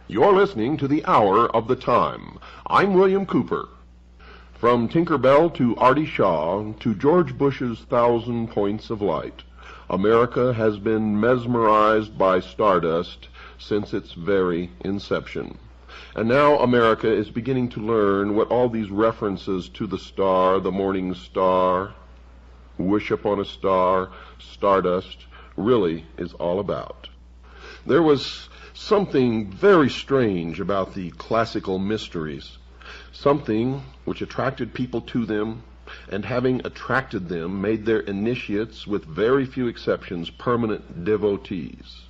You're listening to The Hour of the Time. I'm William Cooper. From Tinker Bell to Artie Shaw to George Bush's 1,000 Points of Light, America has been mesmerized by stardust since its very inception. And now America is beginning to learn what all these references to the star, the morning star, wish upon a star, stardust, really is all about. There was something very strange about the classical mysteries, something which attracted people to them, and having attracted them, made their initiates, with very few exceptions, permanent devotees.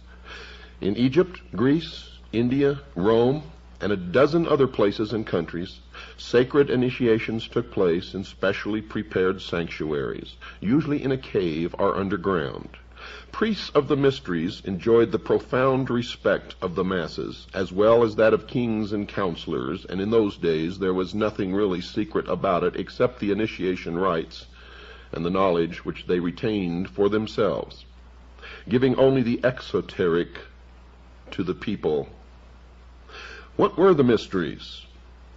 In Egypt, Greece, India, Rome, and a dozen other places and countries, sacred initiations took place in specially prepared sanctuaries, usually in a cave or underground. Priests of the mysteries enjoyed the profound respect of the masses, as well as that of kings and counselors, and in those days there was nothing really secret about it except the initiation rites and the knowledge which they retained for themselves, giving only the exoteric to the people. What were the mysteries?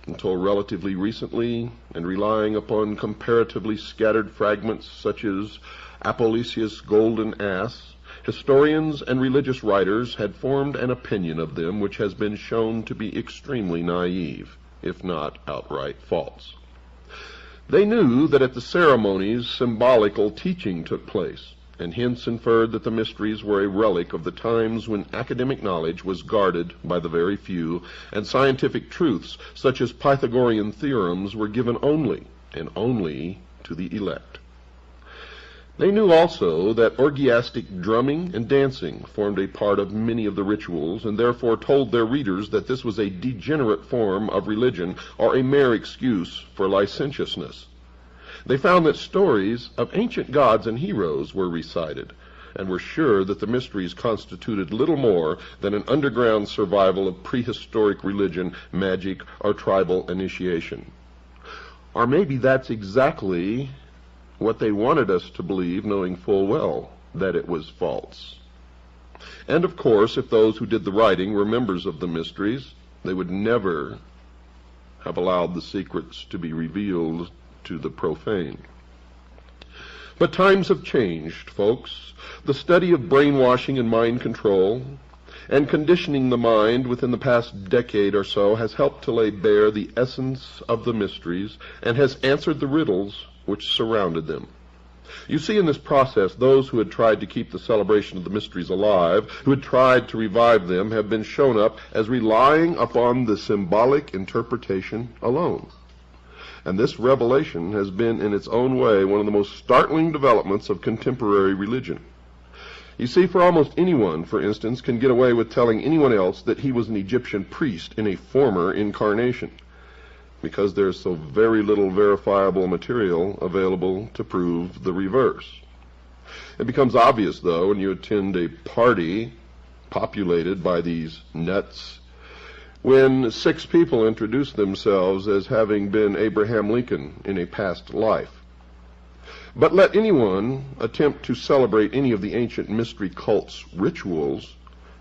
Until relatively recently, and relying upon comparatively scattered fragments such as Apollosius' Golden Ass, historians and religious writers had formed an opinion of them which has been shown to be extremely naive, if not outright false. They knew that at the ceremonies symbolical teaching took place, and hence inferred that the mysteries were a relic of the times when academic knowledge was guarded by the very few, and scientific truths such as Pythagorean theorems were given only, and only, to the elect. They knew also that orgiastic drumming and dancing formed a part of many of the rituals, and therefore told their readers that this was a degenerate form of religion or a mere excuse for licentiousness. They found that stories of ancient gods and heroes were recited, and were sure that the mysteries constituted little more than an underground survival of prehistoric religion, magic, or tribal initiation. Or maybe that's exactly what they wanted us to believe, knowing full well that it was false. And of course, if those who did the writing were members of the mysteries, they would never have allowed the secrets to be revealed to the profane. But times have changed, folks. The study of brainwashing and mind control and conditioning the mind within the past decade or so has helped to lay bare the essence of the mysteries and has answered the riddles which surrounded them. You see in this process, those who had tried to keep the celebration of the mysteries alive, who had tried to revive them, have been shown up as relying upon the symbolic interpretation alone. And this revelation has been in its own way one of the most startling developments of contemporary religion. You see, for almost anyone, for instance, can get away with telling anyone else that he was an Egyptian priest in a former incarnation, because there's so very little verifiable material available to prove the reverse. It becomes obvious, though, when you attend a party populated by these nuts, when 6 people introduce themselves as having been Abraham Lincoln in a past life. But let anyone attempt to celebrate any of the ancient mystery cult's rituals,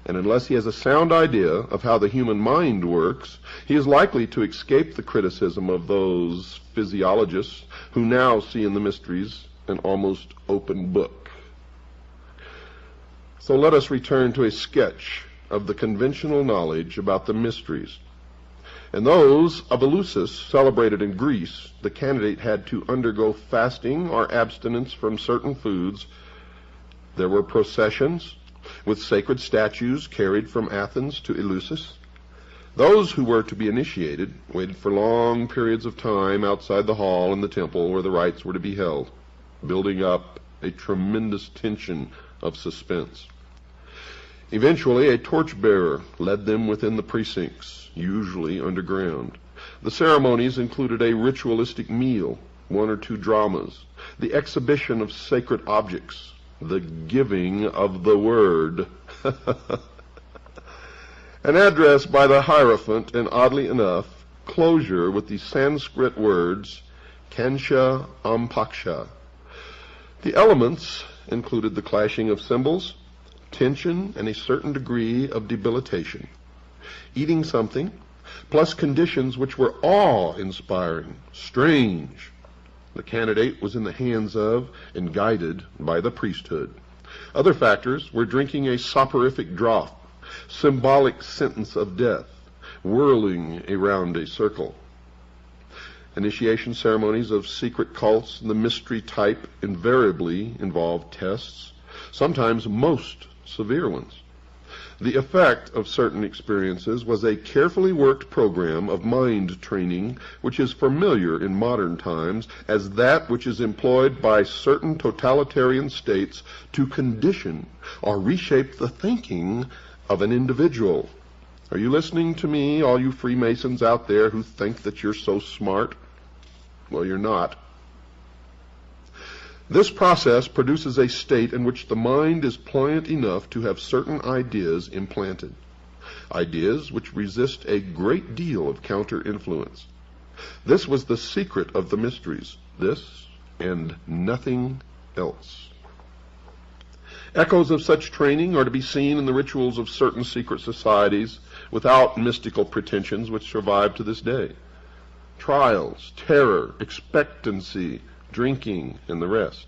and unless he has a sound idea of how the human mind works, he is likely to escape the criticism of those physiologists who now see in the mysteries an almost open book. So let us return to a sketch of the conventional knowledge about the mysteries. In those of Eleusis, celebrated in Greece, the candidate had to undergo fasting or abstinence from certain foods. There were processions, with sacred statues carried from Athens to Eleusis. Those who were to be initiated waited for long periods of time outside the hall in the temple where the rites were to be held, building up a tremendous tension of suspense. Eventually, a torchbearer led them within the precincts, usually underground. The ceremonies included a ritualistic meal, one or two dramas, the exhibition of sacred objects, the giving of the word, an address by the Hierophant, and oddly enough, closure with the Sanskrit words Kansha Ampaksha. The elements included the clashing of cymbals, tension, and a certain degree of debilitation. Eating something, plus conditions which were awe-inspiring, strange. The candidate was in the hands of and guided by the priesthood. Other factors were drinking a soporific draught, symbolic sentence of death, whirling around a circle. Initiation ceremonies of secret cults and the mystery type invariably involved tests, sometimes most severe ones. The effect of certain experiences was a carefully worked program of mind training which is familiar in modern times as that which is employed by certain totalitarian states to condition or reshape the thinking of an individual. Are you listening to me, all you Freemasons out there who think that you're so smart? Well, you're not. This process produces a state in which the mind is pliant enough to have certain ideas implanted, ideas which resist a great deal of counter-influence. This was the secret of the mysteries, this and nothing else. Echoes of such training are to be seen in the rituals of certain secret societies without mystical pretensions which survive to this day. Trials, terror, expectancy, drinking, and the rest.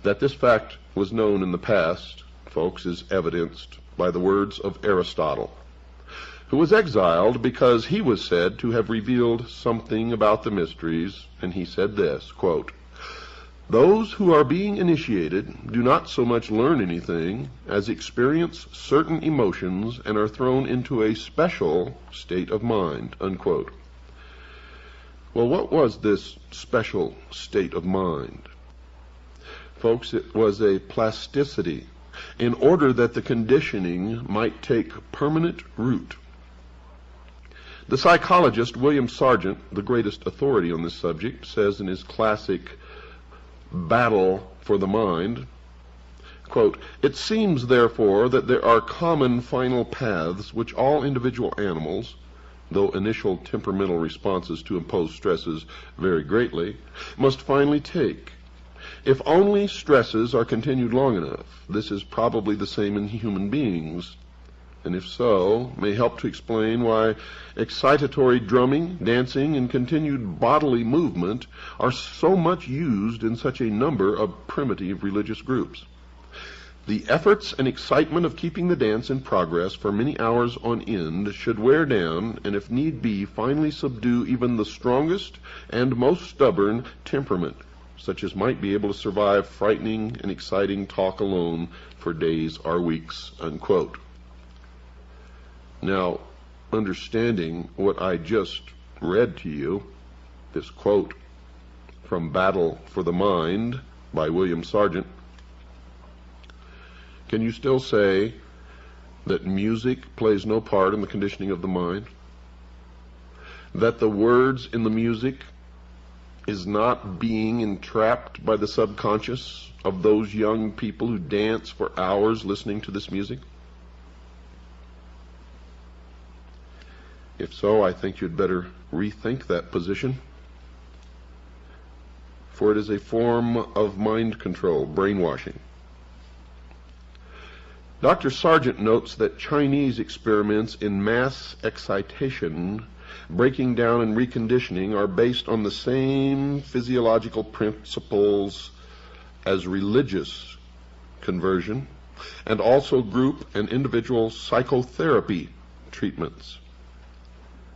That this fact was known in the past, folks, is evidenced by the words of Aristotle, who was exiled because he was said to have revealed something about the mysteries, and he said this, quote, "Those who are being initiated do not so much learn anything as experience certain emotions and are thrown into a special state of mind," unquote. Well, what was this special state of mind? Folks, it was a plasticity in order that the conditioning might take permanent root. The psychologist William Sargent, the greatest authority on this subject, says in his classic Battle for the Mind, quote, "It seems, therefore, that there are common final paths which all individual animals, though initial temperamental responses to imposed stresses vary greatly, must finally take. If only stresses are continued long enough, this is probably the same in human beings, and if so, may help to explain why excitatory drumming, dancing, and continued bodily movement are so much used in such a number of primitive religious groups. The efforts and excitement of keeping the dance in progress for many hours on end should wear down and, if need be, finally subdue even the strongest and most stubborn temperament, such as might be able to survive frightening and exciting talk alone for days or weeks," unquote. Now, understanding what I just read to you, this quote from Battle for the Mind by William Sargent, can you still say that music plays no part in the conditioning of the mind? That the words in the music is not being entrapped by the subconscious of those young people who dance for hours listening to this music? If so, I think you'd better rethink that position, for it is a form of mind control, brainwashing. Dr. Sargent notes that Chinese experiments in mass excitation, breaking down and reconditioning, are based on the same physiological principles as religious conversion, and also group and individual psychotherapy treatments.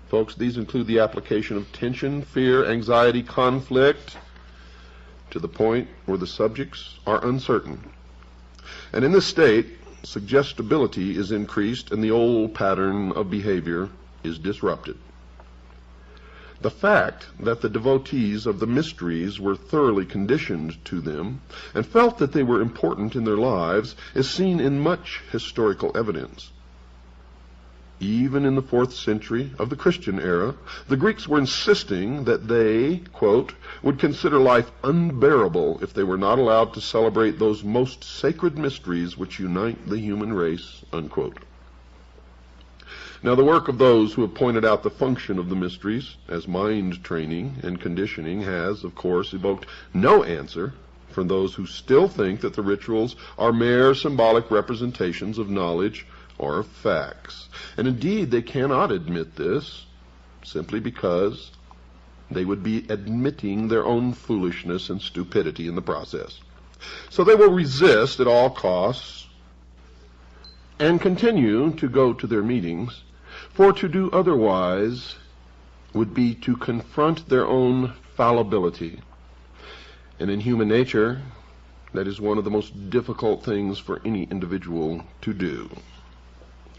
Folks, these include the application of tension, fear, anxiety, conflict, to the point where the subjects are uncertain. And in this state, suggestibility is increased and the old pattern of behavior is disrupted. The fact that the devotees of the mysteries were thoroughly conditioned to them and felt that they were important in their lives is seen in much historical evidence. Even in the 4th century of the Christian era, the Greeks were insisting that they, quote, would consider life unbearable if they were not allowed to celebrate those most sacred mysteries which unite the human race, unquote. Now, the work of those who have pointed out the function of the mysteries as mind training and conditioning has, of course, evoked no answer from those who still think that the rituals are mere symbolic representations of knowledge or of facts. And indeed, they cannot admit this simply because they would be admitting their own foolishness and stupidity in the process. So they will resist at all costs and continue to go to their meetings, for to do otherwise would be to confront their own fallibility. And in human nature, that is one of the most difficult things for any individual to do.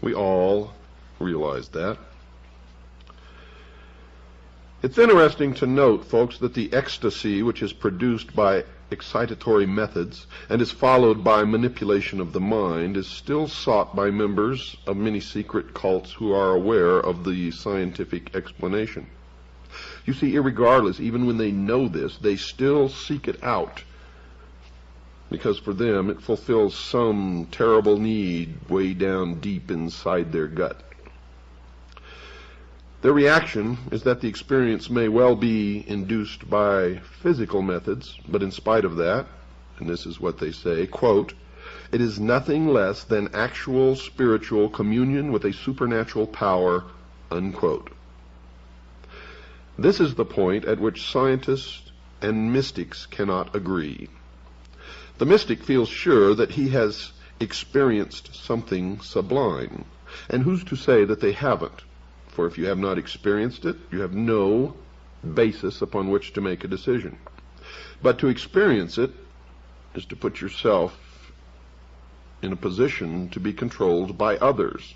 We all realize that. It's interesting to note, folks, that the ecstasy which is produced by excitatory methods and is followed by manipulation of the mind is still sought by members of many secret cults who are aware of the scientific explanation. You see, irregardless, even when they know this, they still seek it out, because for them it fulfills some terrible need way down deep inside their gut. Their reaction is that the experience may well be induced by physical methods, but in spite of that, and this is what they say, quote, it is nothing less than actual spiritual communion with a supernatural power, unquote. This is the point at which scientists and mystics cannot agree. The mystic feels sure that he has experienced something sublime, and who's to say that they haven't? For if you have not experienced it, you have no basis upon which to make a decision. But to experience it is to put yourself in a position to be controlled by others.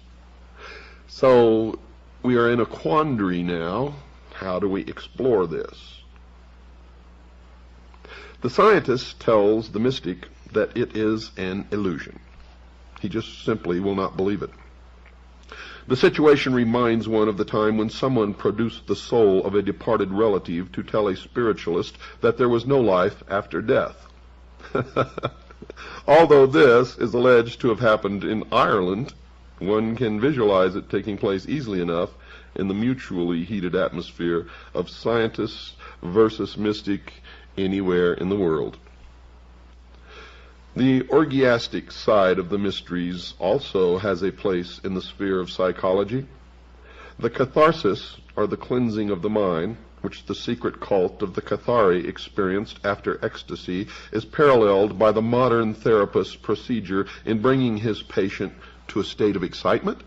So we are in a quandary now. How do we explore this? The scientist tells the mystic that it is an illusion. He just simply will not believe it. The situation reminds one of the time when someone produced the soul of a departed relative to tell a spiritualist that there was no life after death. Although this is alleged to have happened in Ireland, one can visualize it taking place easily enough in the mutually heated atmosphere of scientists versus mystic anywhere in the world. The orgiastic side of the mysteries also has a place in the sphere of psychology. The catharsis, or the cleansing of the mind, which the secret cult of the Cathari experienced after ecstasy, is paralleled by the modern therapist's procedure in bringing his patient to a state of excitement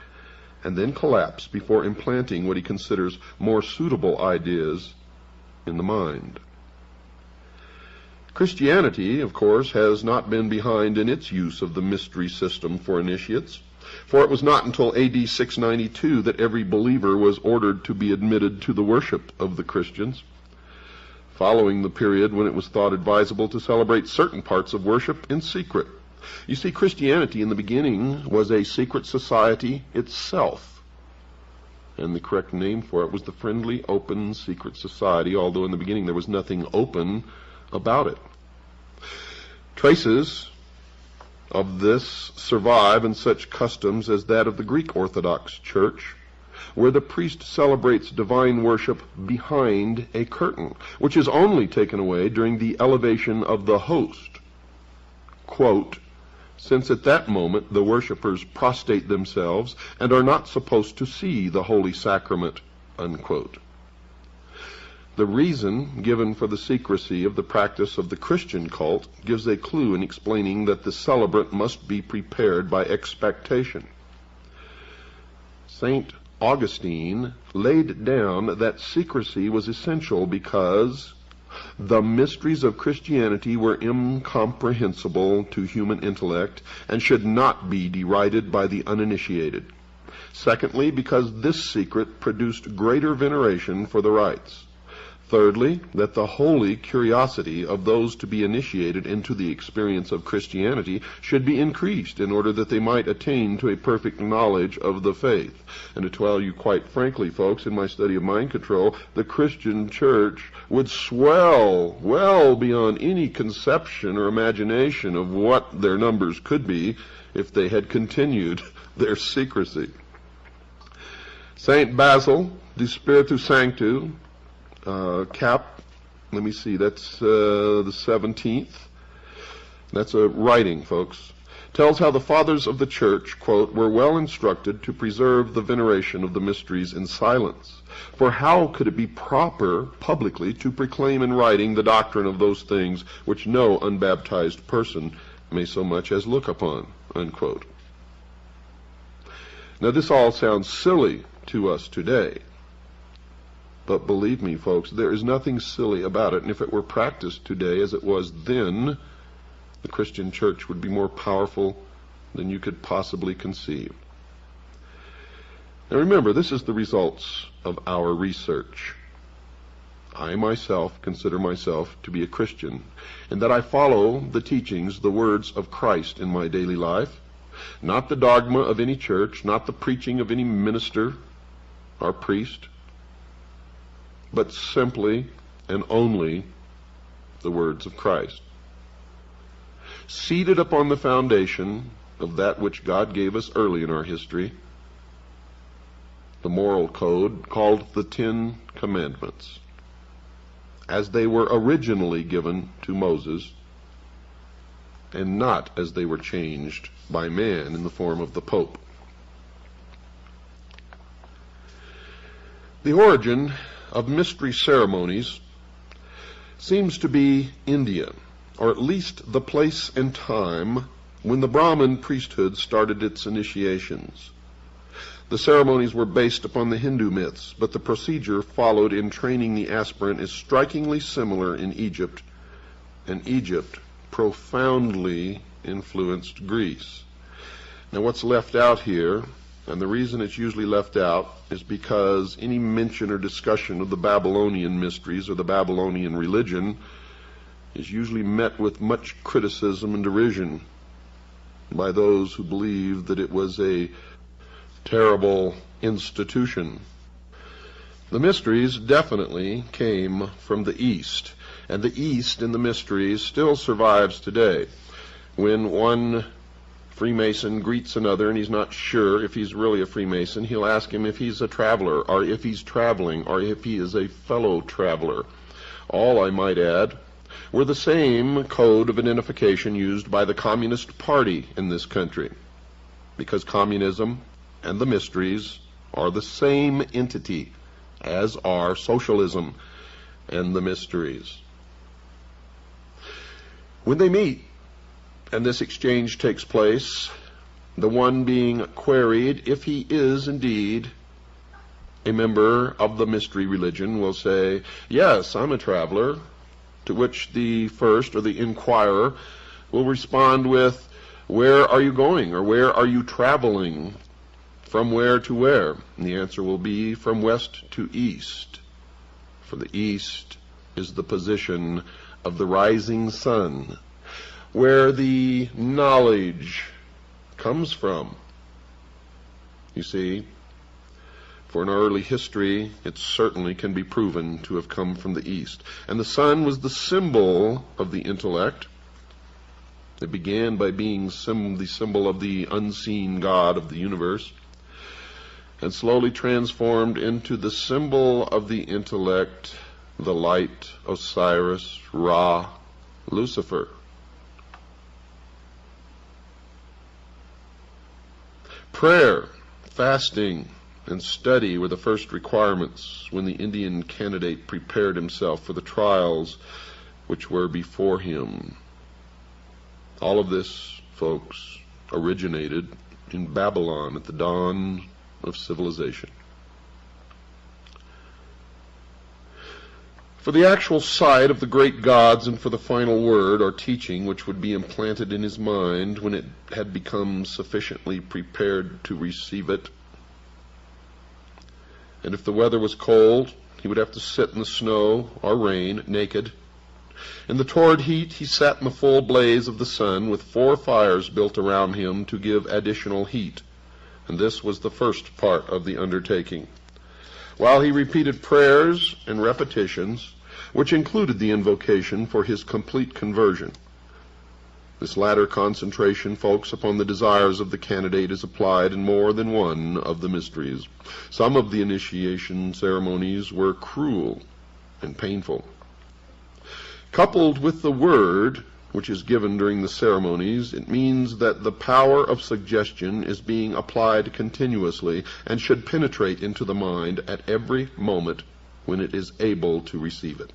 and then collapse before implanting what he considers more suitable ideas in the mind. Christianity, of course, has not been behind in its use of the mystery system for initiates, for it was not until AD 692 that every believer was ordered to be admitted to the worship of the Christians, following the period when it was thought advisable to celebrate certain parts of worship in secret. You see, Christianity in the beginning was a secret society itself, and the correct name for it was the Friendly Open Secret Society, although in the beginning there was nothing open about it. Traces of this survive in such customs as that of the Greek Orthodox Church, where the priest celebrates divine worship behind a curtain, which is only taken away during the elevation of the host. Quote, since at that moment the worshippers prostrate themselves and are not supposed to see the holy sacrament, unquote. The reason given for the secrecy of the practice of the Christian cult gives a clue in explaining that the celebrant must be prepared by expectation. St. Augustine laid down that secrecy was essential because The mysteries of Christianity were incomprehensible to human intellect and should not be derided by the uninitiated. Secondly, because this secret produced greater veneration for the rites. Thirdly, that the holy curiosity of those to be initiated into the experience of Christianity should be increased in order that they might attain to a perfect knowledge of the faith. And to tell you quite frankly, folks, in my study of mind control, the Christian church would swell well beyond any conception or imagination of what their numbers could be if they had continued their secrecy. Saint Basil de Spiritu Sanctu, Cap, let me see, that's the 17th. That's a writing, folks. Tells how the fathers of the church, quote, were well instructed to preserve the veneration of the mysteries in silence. For how could it be proper publicly to proclaim in writing the doctrine of those things which no unbaptized person may so much as look upon, unquote. Now this all sounds silly to us today. But believe me, folks, there is nothing silly about it, and if it were practiced today as it was then, the Christian church would be more powerful than you could possibly conceive. Now remember, this is the results of our research. I myself consider myself to be a Christian, and that I follow the teachings, the words of Christ in my daily life, not the dogma of any church, not the preaching of any minister or priest, but simply and only the words of Christ. Seated upon the foundation of that which God gave us early in our history, the moral code called the Ten Commandments, as they were originally given to Moses, and not as they were changed by man in the form of the Pope. The origin of mystery ceremonies seems to be India, or at least the place and time when the Brahmin priesthood started its initiations. The ceremonies were based upon the Hindu myths, but the procedure followed in training the aspirant is strikingly similar in Egypt, and Egypt profoundly influenced Greece. Now what's left out here, and the reason it's usually left out, is because any mention or discussion of the Babylonian mysteries or the Babylonian religion is usually met with much criticism and derision by those who believe that it was a terrible institution. The mysteries definitely came from the East, and the East in the mysteries still survives today. When one Freemason greets another and he's not sure if he's really a Freemason, he'll ask him if he's a traveler, or if he's traveling, or if he is a fellow traveler. All, I might add, were the same code of identification used by the Communist Party in this country, because communism and the mysteries are the same entity, as are socialism and the mysteries. When they meet, and this exchange takes place, the one being queried if he is indeed a member of the mystery religion will say, "Yes, I'm a traveler," to which the first, or the inquirer, will respond with, "Where are you going?" or "Where are you traveling? From where to where?" And the answer will be, "From west to east." For the east is the position of the rising sun, where the knowledge comes from. You see, for in our early history, it certainly can be proven to have come from the East. And the sun was the symbol of the intellect. It began by being the symbol of the unseen God of the universe, and slowly transformed into the symbol of the intellect, the light, Osiris, Ra, Lucifer. Prayer, fasting, and study were the first requirements when the Indian candidate prepared himself for the trials which were before him. All of this, folks, originated in Babylon at the dawn of civilization. For the actual sight of the great gods and for the final word or teaching which would be implanted in his mind when it had become sufficiently prepared to receive it. And if the weather was cold, he would have to sit in the snow or rain, naked. In the torrid heat, he sat in the full blaze of the sun with 4 fires built around him to give additional heat. And this was the first part of the undertaking. While he repeated prayers and repetitions, which included the invocation for his complete conversion. This latter concentration, folks, upon the desires of the candidate is applied in more than one of the mysteries. Some of the initiation ceremonies were cruel and painful. Coupled with the word which is given during the ceremonies, it means that the power of suggestion is being applied continuously and should penetrate into the mind at every moment when it is able to receive it.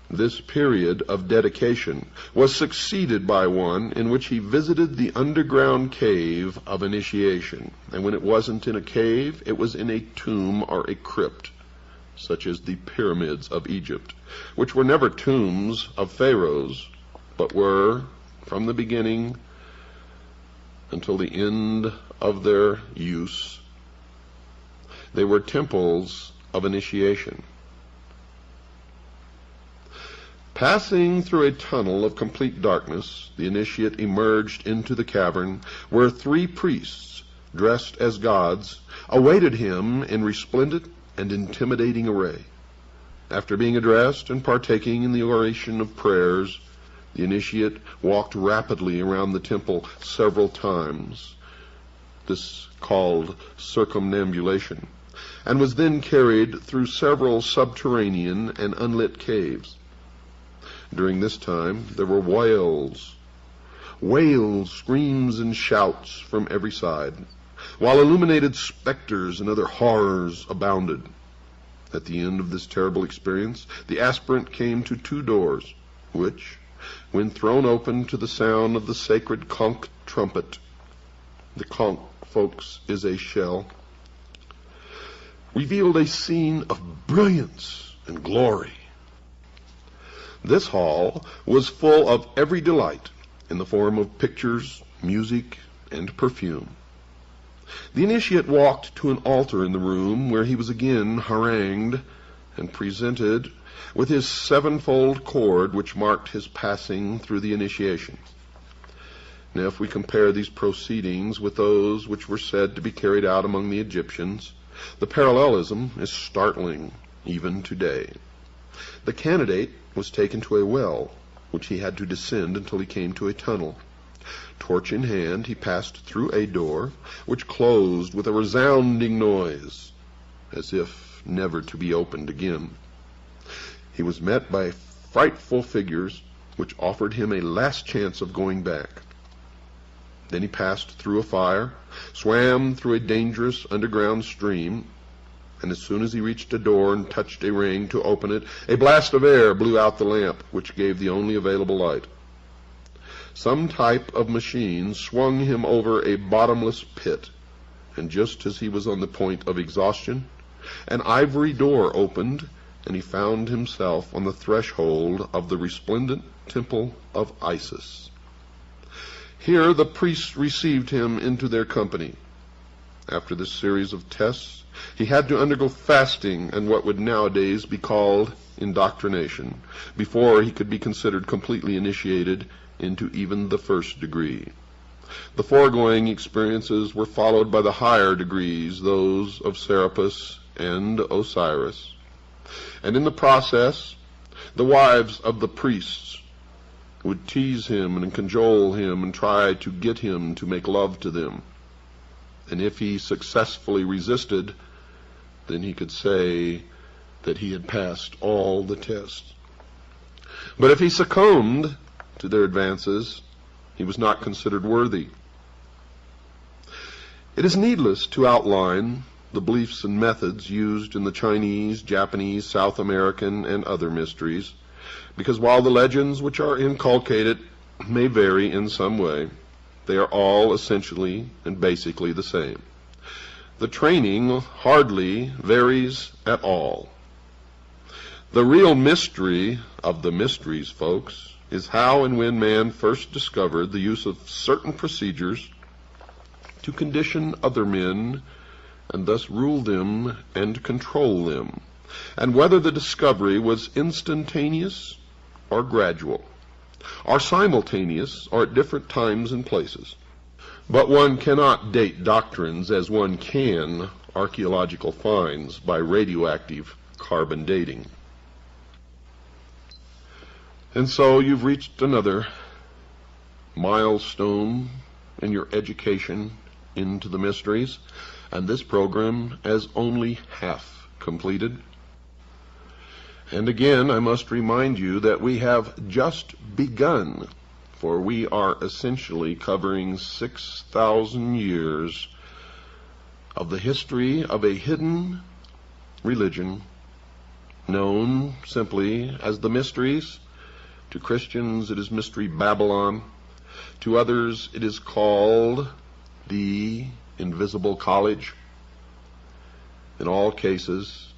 This period of dedication was succeeded by one in which he visited the underground cave of initiation. And when it wasn't in a cave, it was in a tomb or a crypt, such as the pyramids of Egypt, which were never tombs of pharaohs, but were, from the beginning until the end of their use, they were temples of initiation. Passing through a tunnel of complete darkness, the initiate emerged into the cavern, where 3 priests, dressed as gods, awaited him in resplendent and intimidating array. After being addressed and partaking in the oration of prayers, the initiate walked rapidly around the temple several times, this called circumambulation, and was then carried through several subterranean and unlit caves. During this time, there were wails, screams, and shouts from every side, while illuminated specters and other horrors abounded. At the end of this terrible experience, the aspirant came to 2 doors, which, when thrown open to the sound of the sacred conch trumpet, the conch, folks, is a shell, revealed a scene of brilliance and glory. This hall was full of every delight in the form of pictures, music, and perfume. The initiate walked to an altar in the room where he was again harangued and presented with his 7-fold cord which marked his passing through the initiation. Now, if we compare these proceedings with those which were said to be carried out among the Egyptians, the parallelism is startling even today. The candidate was taken to a well, which he had to descend until he came to a tunnel. Torch in hand, he passed through a door, which closed with a resounding noise, as if never to be opened again. He was met by frightful figures, which offered him a last chance of going back. Then he passed through a fire, swam through a dangerous underground stream, and as soon as he reached a door and touched a ring to open it, a blast of air blew out the lamp, which gave the only available light. Some type of machine swung him over a bottomless pit, and just as he was on the point of exhaustion, an ivory door opened, and he found himself on the threshold of the resplendent temple of Isis. Here the priests received him into their company. After this series of tests, he had to undergo fasting and what would nowadays be called indoctrination before he could be considered completely initiated into even the 1st degree. The foregoing experiences were followed by the higher degrees, those of Serapis and Osiris. And in the process, the wives of the priests would tease him and cajole him and try to get him to make love to them. And if he successfully resisted, then he could say that he had passed all the tests. But if he succumbed to their advances, he was not considered worthy. It is needless to outline the beliefs and methods used in the Chinese, Japanese, South American, and other mysteries, because while the legends which are inculcated may vary in some way, they are all essentially and basically the same. The training hardly varies at all. The real mystery of the mysteries, folks, is how and when man first discovered the use of certain procedures to condition other men and thus rule them and control them, and whether the discovery was instantaneous or gradual, or simultaneous or at different times and places. But one cannot date doctrines as one can archaeological finds by radioactive carbon dating. And so you've reached another milestone in your education into the mysteries, and this program is only half completed. And again, I must remind you that we have just begun, for we are essentially covering 6,000 years of the history of a hidden religion known simply as the mysteries. To Christians, it is Mystery Babylon. To others, it is called the Invisible College. In all cases,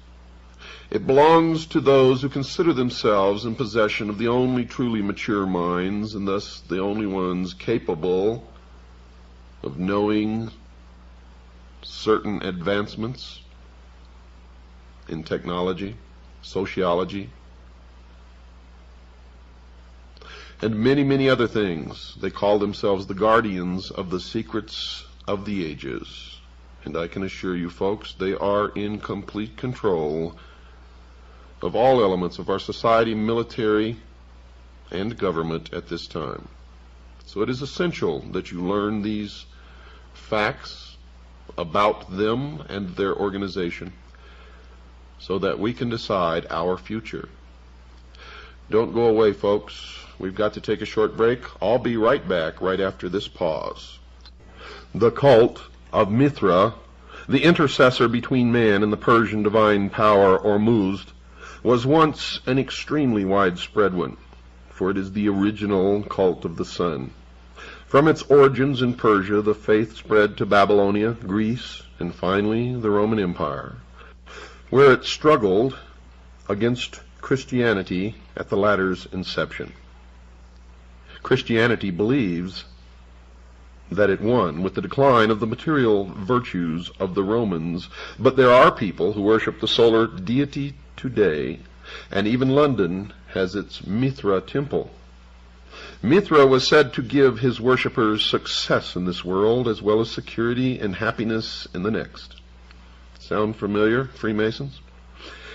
it belongs to those who consider themselves in possession of the only truly mature minds, and thus the only ones capable of knowing certain advancements in technology, sociology, and many, many other things. They call themselves the guardians of the secrets of the ages. And I can assure you, folks, they are in complete control of all elements of our society, military, and government at this time. So it is essential that you learn these facts about them and their organization so that we can decide our future. Don't go away, folks. We've got to take a short break. I'll be right back right after this pause. The cult of Mithra, the intercessor between man and the Persian divine power Ormuzd, was once an extremely widespread one, for it is the original cult of the sun. From its origins in Persia, the faith spread to Babylonia, Greece, and finally the Roman Empire, where it struggled against Christianity at the latter's inception. Christianity believes that it won with the decline of the material virtues of the Romans, but there are people who worship the solar deity today, and even London has its Mithra temple. Mithra was said to give his worshippers success in this world as well as security and happiness in the next. Sound familiar, Freemasons?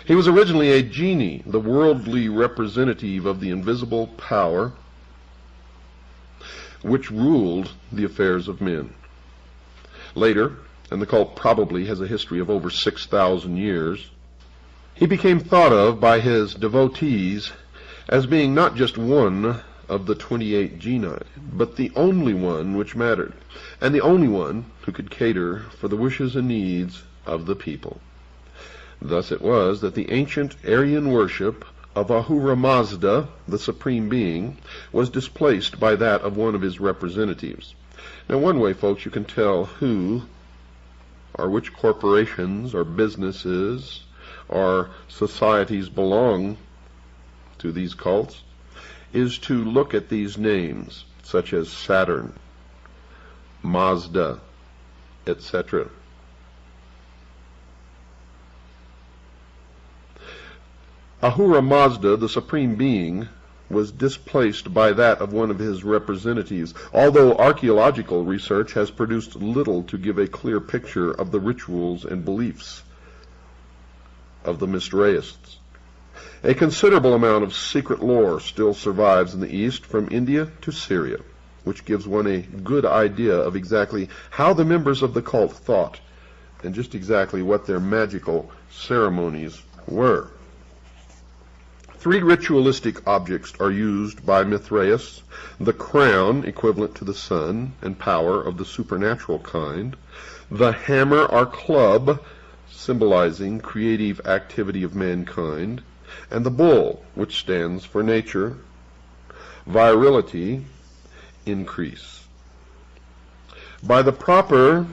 He was originally a genie, the worldly representative of the invisible power which ruled the affairs of men. Later, and the cult probably has a history of over 6,000 years, he became thought of by his devotees as being not just one of the 28 genii, but the only one which mattered, and the only one who could cater for the wishes and needs of the people. Thus it was that the ancient Aryan worship of Ahura Mazda, the Supreme Being, was displaced by that of one of his representatives. Now, one way, folks, you can tell who or which corporations or businesses or societies belong to these cults is to look at these names, such as Saturn, Mazda, etc. Ahura Mazda, the Supreme Being, was displaced by that of one of his representatives, although archaeological research has produced little to give a clear picture of the rituals and beliefs of the Mithraists. A considerable amount of secret lore still survives in the East, from India to Syria, which gives one a good idea of exactly how the members of the cult thought and just exactly what their magical ceremonies were. 3 ritualistic objects are used by Mithraists: the crown, equivalent to the sun and power of the supernatural kind; the hammer or club, symbolizing creative activity of mankind; and the bull, which stands for nature, virility, increase. By the proper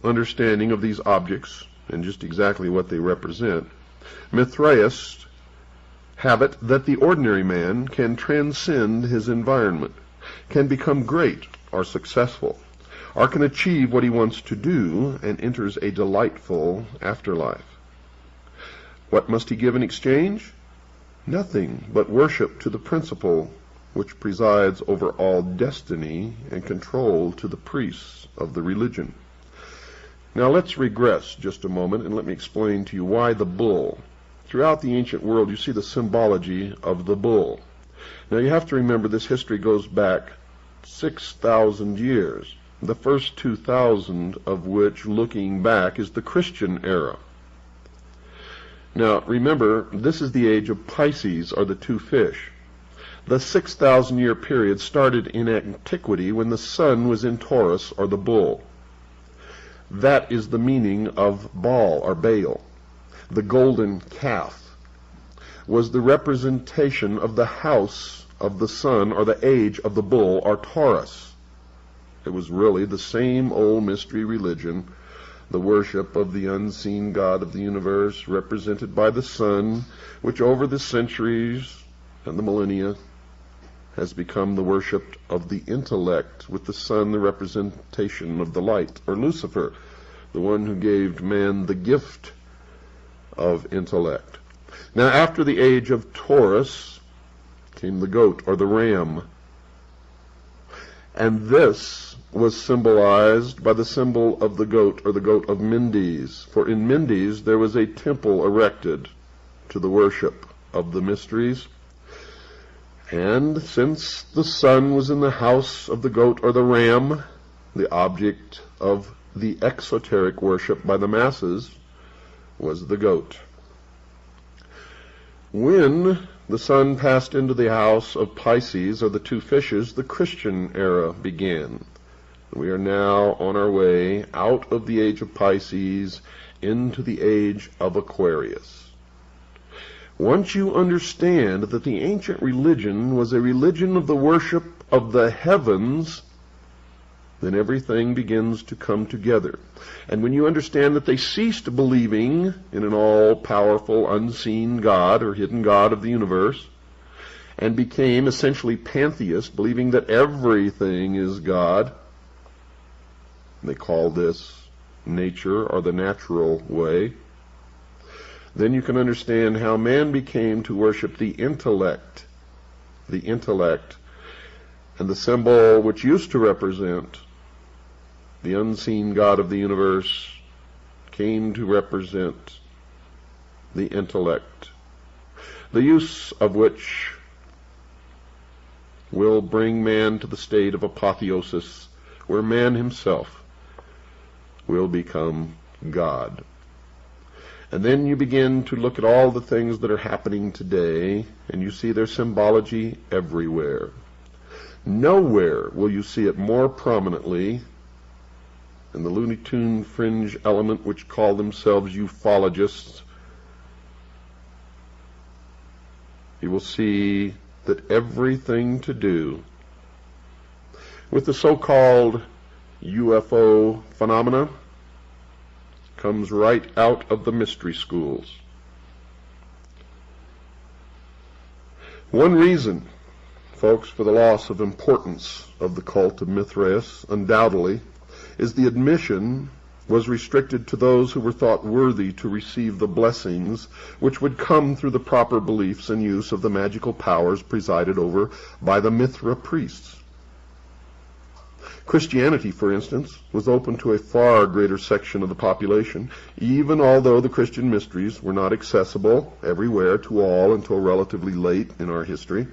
understanding of these objects and just exactly what they represent, Mithraists have it that the ordinary man can transcend his environment, can become great or successful, or can achieve what he wants to do and enters a delightful afterlife. What must he give in exchange? Nothing but worship to the principle which presides over all destiny and control to the priests of the religion. Now let's regress just a moment and let me explain to you why the bull. Throughout the ancient world you see the symbology of the bull. Now you have to remember this history goes back 6,000 years, the first 2,000 of which, looking back, is the Christian era. Now remember, this is the age of Pisces, or the two fish. The 6,000-year period started in antiquity when the sun was in Taurus, or the bull. That is the meaning of Baal, or Baal. The golden calf was the representation of the house of the sun, or the age of the bull, or Taurus. It was really the same old mystery religion, the worship of the unseen God of the universe, represented by the sun, which over the centuries and the millennia has become the worship of the intellect, with the sun the representation of the light, or Lucifer, the one who gave man the gift of intellect. Now after the age of Taurus came the goat, or the ram, and this was symbolized by the symbol of the goat, or the goat of Mendes. For in Mendes there was a temple erected to the worship of the mysteries. And since the sun was in the house of the goat or the ram, the object of the exoteric worship by the masses was the goat. When the sun passed into the house of Pisces, or the two fishes, the Christian era began. We are now on our way out of the age of Pisces into the age of Aquarius. Once you understand that the ancient religion was a religion of the worship of the heavens, then everything begins to come together. And when you understand that they ceased believing in an all-powerful, unseen God, or hidden God of the universe, and became essentially pantheists, believing that everything is God, they call this nature, or the natural way, then you can understand how man became to worship the intellect, and the symbol which used to represent the unseen God of the universe came to represent the intellect, the use of which will bring man to the state of apotheosis, where man himself will become God. And then you begin to look at all the things that are happening today, and you see their symbology everywhere. Nowhere will you see it more prominently than the Looney Tune fringe element which call themselves ufologists. You will see that everything to do with the so-called UFO phenomena comes right out of the mystery schools. One reason, folks, for the loss of importance of the cult of Mithras, undoubtedly, is the admission was restricted to those who were thought worthy to receive the blessings which would come through the proper beliefs and use of the magical powers presided over by the Mithra priests. Christianity, for instance, was open to a far greater section of the population, even although the Christian mysteries were not accessible everywhere to all until relatively late in our history.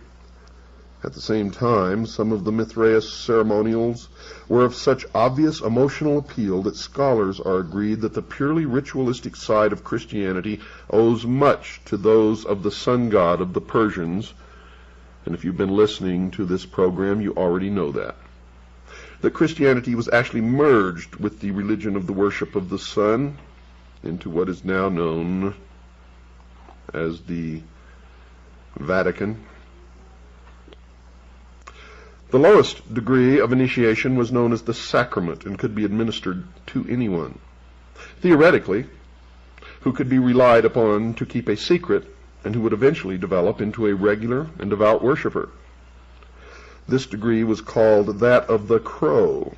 At the same time, some of the Mithraeus ceremonials were of such obvious emotional appeal that scholars are agreed that the purely ritualistic side of Christianity owes much to those of the sun god of the Persians, and if you've been listening to this program, you already know that. That Christianity was actually merged with the religion of the worship of the sun into what is now known as the Vatican. The lowest degree of initiation was known as the sacrament and could be administered to anyone. Theoretically, who could be relied upon to keep a secret and who would eventually develop into a regular and devout worshiper. This degree was called that of the crow,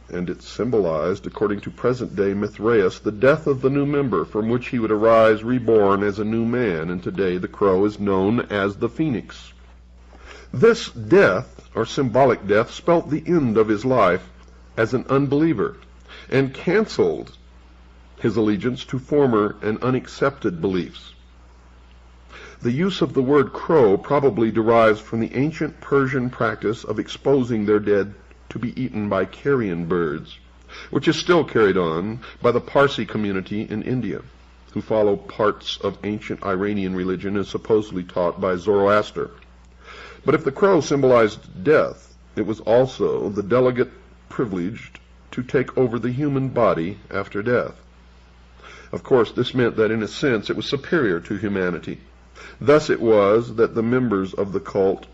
and it symbolized, according to present-day Mithraeus, the death of the new member, from which he would arise reborn as a new man, and today the crow is known as the phoenix. This death, or symbolic death, spelt the end of his life as an unbeliever, and canceled his allegiance to former and unaccepted beliefs. The use of the word crow probably derives from the ancient Persian practice of exposing their dead to be eaten by carrion birds, which is still carried on by the Parsi community in India, who follow parts of ancient Iranian religion as supposedly taught by Zoroaster. But if the crow symbolized death, it was also the delegate privileged to take over the human body after death. Of course, this meant that in a sense it was superior to humanity. Thus it was that the members of the cult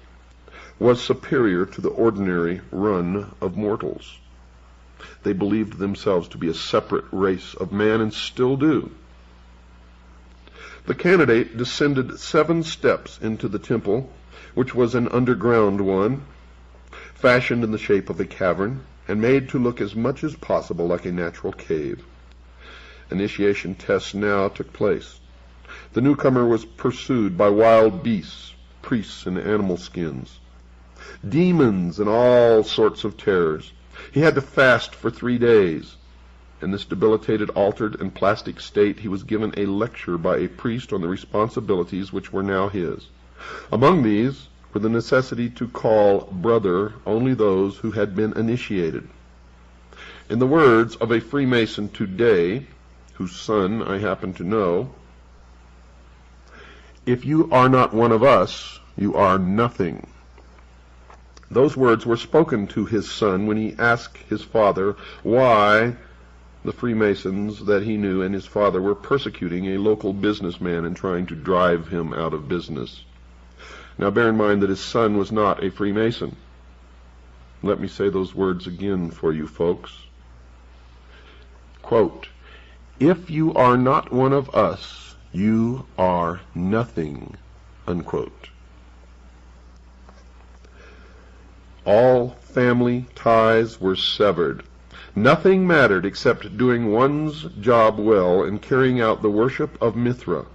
was superior to the ordinary run of mortals. They believed themselves to be a separate race of man, and still do. The candidate descended 7 steps into the temple, which was an underground one, fashioned in the shape of a cavern, and made to look as much as possible like a natural cave. Initiation tests now took place. The newcomer was pursued by wild beasts, priests in animal skins, demons, and all sorts of terrors. He had to fast for 3 days. In this debilitated, altered, and plastic state, he was given a lecture by a priest on the responsibilities which were now his. Among these were the necessity to call brother only those who had been initiated. In the words of a Freemason today, whose son I happen to know, "If you are not one of us, you are nothing." Those words were spoken to his son when he asked his father why the Freemasons that he knew and his father were persecuting a local businessman and trying to drive him out of business. Now bear in mind that his son was not a Freemason. Let me say those words again for you folks. Quote, "If you are not one of us, you are nothing," unquote. All family ties were severed. Nothing mattered except doing one's job well and carrying out the worship of Mithra.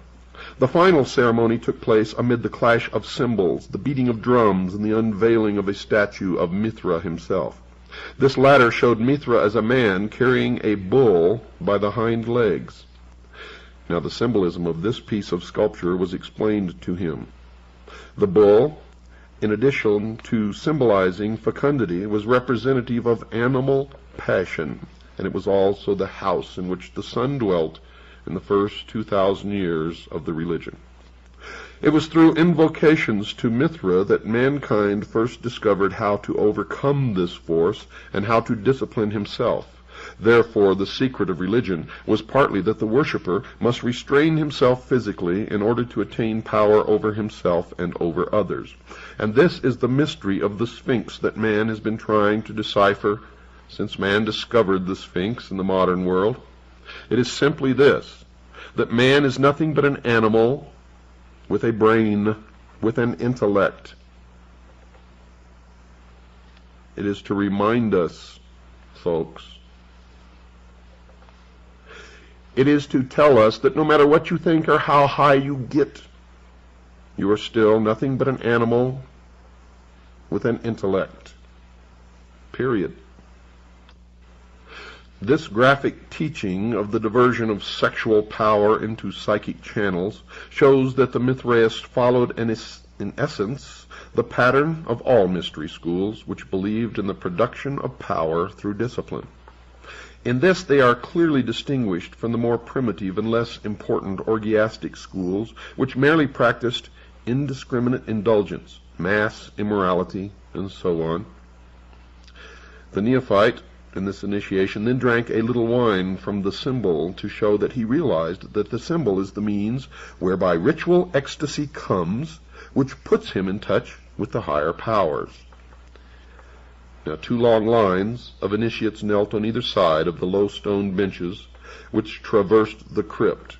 The final ceremony took place amid the clash of cymbals, the beating of drums, and the unveiling of a statue of Mithra himself. This latter showed Mithra as a man carrying a bull by the hind legs. Now the symbolism of this piece of sculpture was explained to him. The bull, in addition to symbolizing fecundity, was representative of animal passion, and it was also the house in which the sun dwelt in the first 2,000 years of the religion. It was through invocations to Mithra that mankind first discovered how to overcome this force and how to discipline himself. Therefore, the secret of religion was partly that the worshipper must restrain himself physically in order to attain power over himself and over others. And this is the mystery of the Sphinx that man has been trying to decipher since man discovered the Sphinx in the modern world. It is simply this, that man is nothing but an animal with a brain, with an intellect. It is to remind us, folks, it is to tell us that no matter what you think or how high you get, you are still nothing but an animal with an intellect. Period. This graphic teaching of the diversion of sexual power into psychic channels shows that the Mithraists followed in essence the pattern of all mystery schools which believed in the production of power through discipline. In this they are clearly distinguished from the more primitive and less important orgiastic schools which merely practiced indiscriminate indulgence, mass immorality, and so on. The neophyte in this initiation then drank a little wine from the symbol to show that he realized that the symbol is the means whereby ritual ecstasy comes, which puts him in touch with the higher powers. Now 2 long lines of initiates knelt on either side of the low stone benches which traversed the crypt.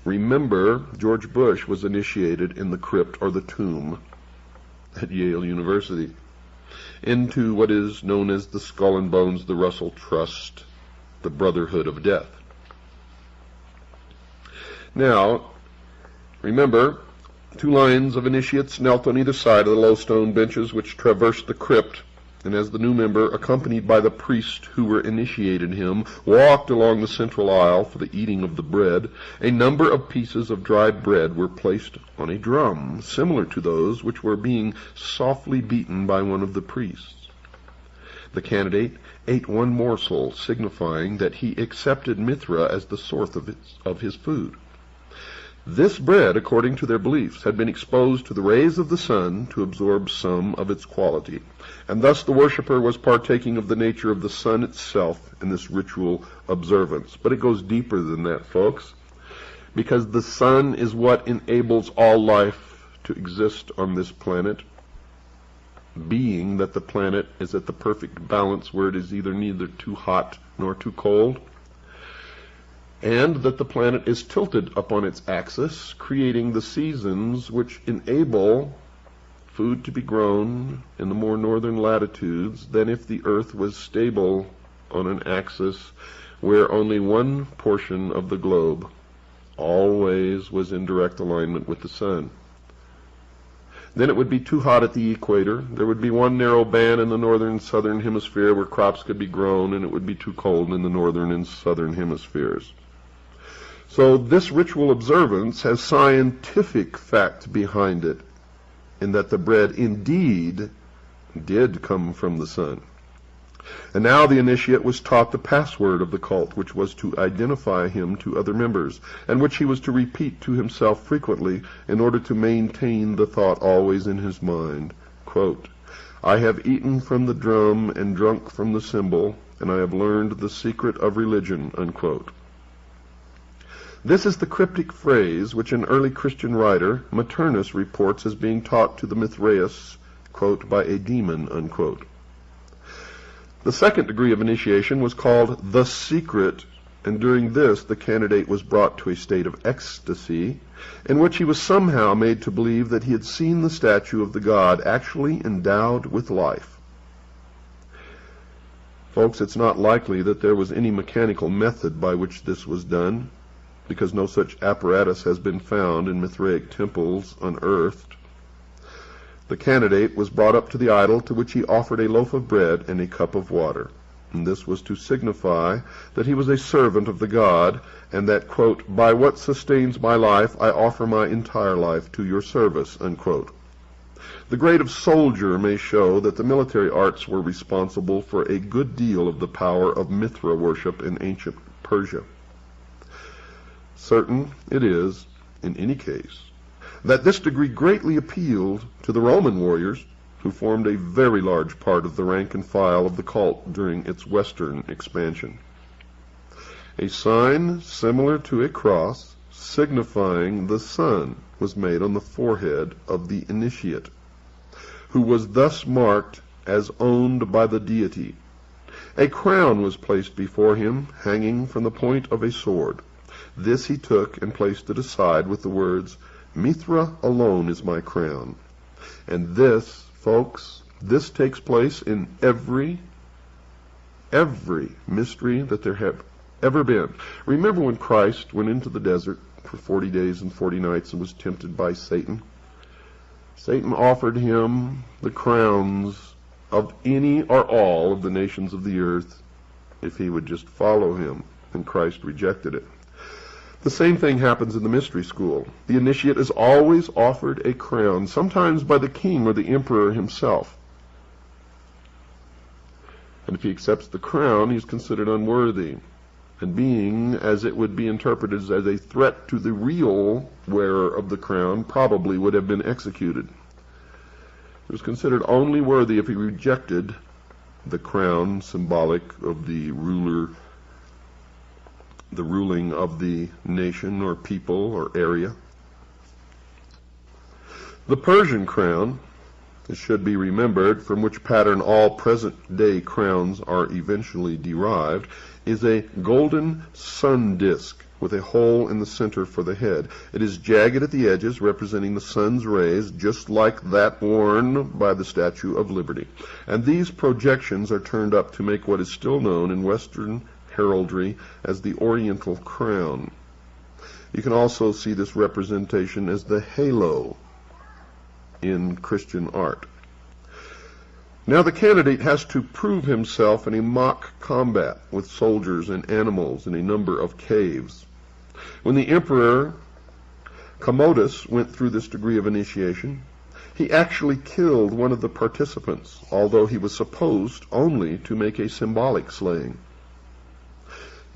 Remember, George Bush was initiated in the crypt or the tomb at Yale University into what is known as the Skull and Bones, the Russell Trust, the Brotherhood of Death. Now, remember, 2 lines of initiates knelt on either side of the low stone benches which traversed the crypt, and as the new member, accompanied by the priest who were initiated him, walked along the central aisle for the eating of the bread, a number of pieces of dried bread were placed on a drum, similar to those which were being softly beaten by one of the priests. The candidate ate one morsel, signifying that he accepted Mithra as the source of his food. This bread, according to their beliefs, had been exposed to the rays of the sun to absorb some of its quality, and thus the worshipper was partaking of the nature of the sun itself in this ritual observance. But it goes deeper than that, folks, because the sun is what enables all life to exist on this planet, being that the planet is at the perfect balance where it is neither too hot nor too cold, and that the planet is tilted upon its axis, creating the seasons which enable food to be grown in the more northern latitudes than if the earth was stable on an axis where only one portion of the globe always was in direct alignment with the sun. Then it would be too hot at the equator. There would be one narrow band in the northern and southern hemisphere where crops could be grown, and it would be too cold in the northern and southern hemispheres. So this ritual observance has scientific fact behind it, in that the bread indeed did come from the sun. And now the initiate was taught the password of the cult, which was to identify him to other members, and which he was to repeat to himself frequently in order to maintain the thought always in his mind. Quote, "I have eaten from the drum and drunk from the cymbal, and I have learned the secret of religion." Unquote. This is the cryptic phrase which an early Christian writer, Maternus, reports as being taught to the Mithraeus, quote, "by a demon," unquote. The second degree of initiation was called the secret, and during this the candidate was brought to a state of ecstasy, in which he was somehow made to believe that he had seen the statue of the god actually endowed with life. Folks, it's not likely that there was any mechanical method by which this was done, because no such apparatus has been found in Mithraic temples unearthed. The candidate was brought up to the idol, to which he offered a loaf of bread and a cup of water. And this was to signify that he was a servant of the god, and that, quote, "by what sustains my life, I offer my entire life to your service," unquote. The grade of soldier may show that the military arts were responsible for a good deal of the power of Mithra worship in ancient Persia. Certain it is, in any case, that this degree greatly appealed to the Roman warriors, who formed a very large part of the rank and file of the cult during its western expansion. A sign similar to a cross, signifying the sun, was made on the forehead of the initiate, who was thus marked as owned by the deity. A crown was placed before him, hanging from the point of a sword. This he took and placed it aside with the words, "Mithra alone is my crown." And this, folks, this takes place in every mystery that there have ever been. Remember when Christ went into the desert for 40 days and 40 nights and was tempted by Satan? Satan offered him the crowns of any or all of the nations of the earth if he would just follow him, and Christ rejected it. The same thing happens in the mystery school. The initiate is always offered a crown, sometimes by the king or the emperor himself. And if he accepts the crown, he is considered unworthy, and being, as it would be interpreted as a threat to the real wearer of the crown, probably would have been executed. He was considered only worthy if he rejected the crown, symbolic of the ruler, the ruling of the nation or people or area. The Persian crown, it should be remembered, from which pattern all present-day crowns are eventually derived, is a golden sun disk with a hole in the center for the head. It is jagged at the edges, representing the sun's rays, just like that worn by the Statue of Liberty. And these projections are turned up to make what is still known in Western heraldry as the Oriental crown. You can also see this representation as the halo in Christian art. Now the candidate has to prove himself in a mock combat with soldiers and animals in a number of caves. When the Emperor Commodus went through this degree of initiation, he actually killed one of the participants, although he was supposed only to make a symbolic slaying.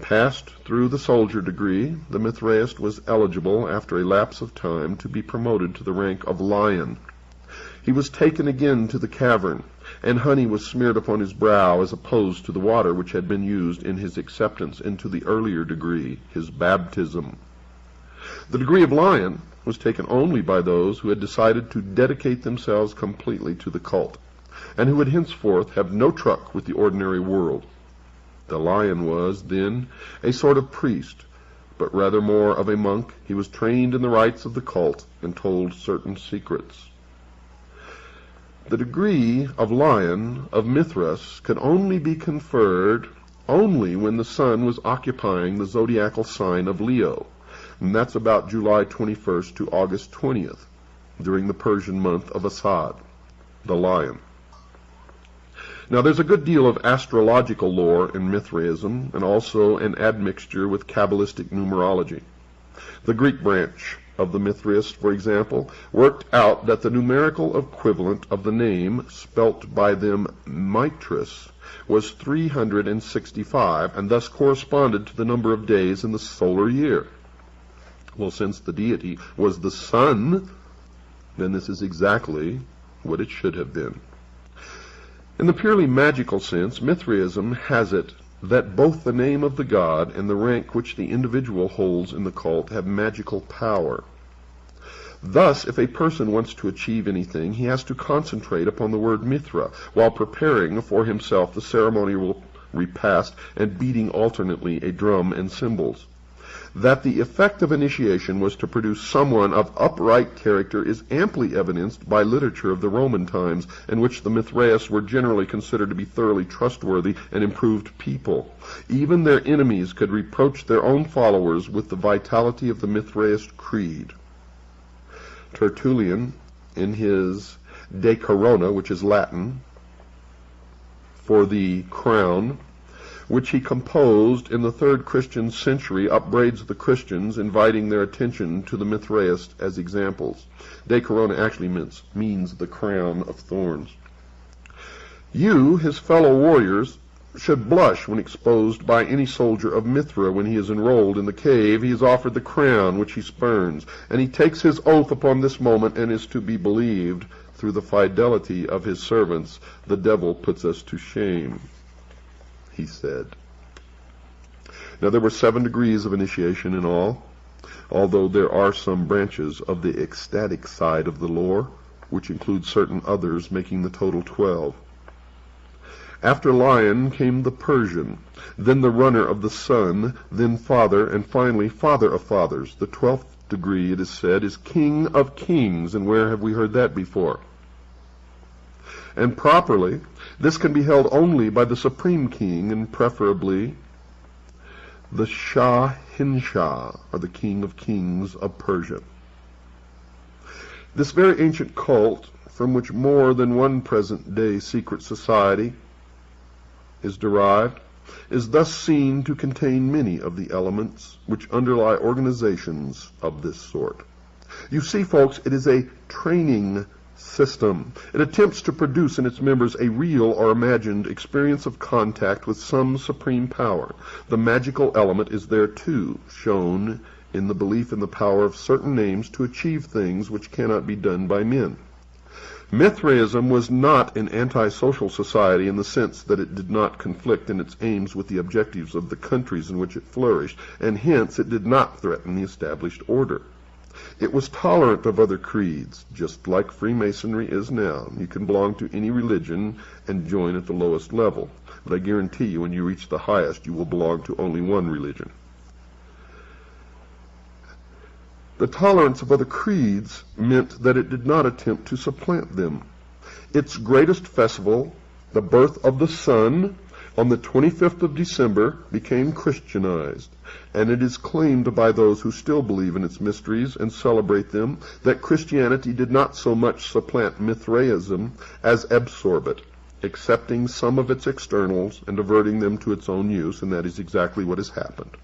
Passed through the soldier degree, the Mithraist was eligible, after a lapse of time, to be promoted to the rank of lion. He was taken again to the cavern, and honey was smeared upon his brow, as opposed to the water which had been used in his acceptance into the earlier degree, his baptism. The degree of lion was taken only by those who had decided to dedicate themselves completely to the cult, and who would henceforth have no truck with the ordinary world. The lion was, then, a sort of priest, but rather more of a monk. He was trained in the rites of the cult and told certain secrets. The degree of lion of Mithras could only be conferred only when the sun was occupying the zodiacal sign of Leo, and that's about July 21st to August 20th, during the Persian month of Asad, the lion. Now, there's a good deal of astrological lore in Mithraism, and also an admixture with Kabbalistic numerology. The Greek branch of the Mithraists, for example, worked out that the numerical equivalent of the name, spelt by them Mithras, was 365, and thus corresponded to the number of days in the solar year. Well, since the deity was the sun, then this is exactly what it should have been. In the purely magical sense, Mithraism has it that both the name of the god and the rank which the individual holds in the cult have magical power. Thus, if a person wants to achieve anything, he has to concentrate upon the word Mithra, while preparing for himself the ceremonial repast and beating alternately a drum and cymbals. That the effect of initiation was to produce someone of upright character is amply evidenced by literature of the Roman times, in which the Mithraists were generally considered to be thoroughly trustworthy and improved people. Even their enemies could reproach their own followers with the vitality of the Mithraist creed. Tertullian, in his De Corona, which is Latin for the crown, which he composed in the 3rd Christian century, upbraids the Christians, inviting their attention to the Mithraists as examples. De Corona actually means the crown of thorns. You, his fellow warriors, should blush when exposed by any soldier of Mithra. When he is enrolled in the cave, he is offered the crown which he spurns, and he takes his oath upon this moment, and is to be believed. Through the fidelity of his servants, the devil puts us to shame, he said. Now, there were 7 degrees of initiation in all, although there are some branches of the ecstatic side of the lore, which include certain others, making the total 12. After lion came the Persian, then the runner of the sun, then father, and finally father of fathers. The 12th degree, it is said, is king of kings, and where have we heard that before? And properly, this can be held only by the supreme king, and preferably the Shah-Hinshah, or the king of kings of Persia. This very ancient cult, from which more than one present-day secret society is derived, is thus seen to contain many of the elements which underlie organizations of this sort. You see, folks, it is a training system. It attempts to produce in its members a real or imagined experience of contact with some supreme power. The magical element is there too, shown in the belief in the power of certain names to achieve things which cannot be done by men. Mithraism was not an anti-social society in the sense that it did not conflict in its aims with the objectives of the countries in which it flourished, and hence it did not threaten the established order. It was tolerant of other creeds, just like Freemasonry is now. You can belong to any religion and join at the lowest level, but I guarantee you when you reach the highest, you will belong to only one religion. The tolerance of other creeds meant that it did not attempt to supplant them. Its greatest festival, the birth of the sun, on the 25th of December, became Christianized, and it is claimed by those who still believe in its mysteries and celebrate them that Christianity did not so much supplant Mithraism as absorb it, accepting some of its externals and diverting them to its own use, and that is exactly what has happened.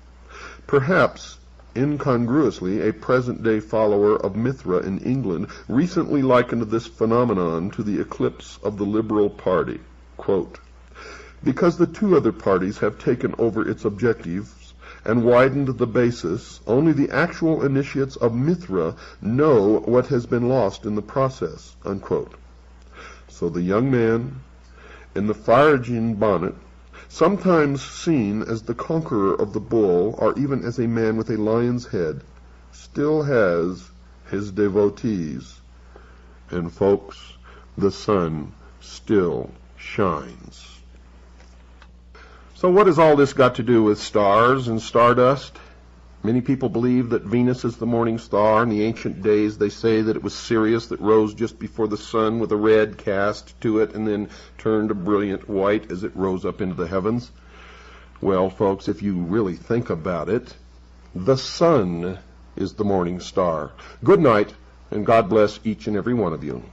Perhaps, incongruously, a present-day follower of Mithra in England recently likened this phenomenon to the eclipse of the Liberal Party. Quote, "Because the two other parties have taken over its objectives and widened the basis, only the actual initiates of Mithra know what has been lost in the process." Unquote. So the young man in the Phrygian bonnet, sometimes seen as the conqueror of the bull, or even as a man with a lion's head, still has his devotees. And folks, the sun still shines. So what has all this got to do with stars and stardust? Many people believe that Venus is the morning star. In the ancient days, they say that it was Sirius that rose just before the sun with a red cast to it and then turned a brilliant white as it rose up into the heavens. Well, folks, if you really think about it, the sun is the morning star. Good night, and God bless each and every one of you.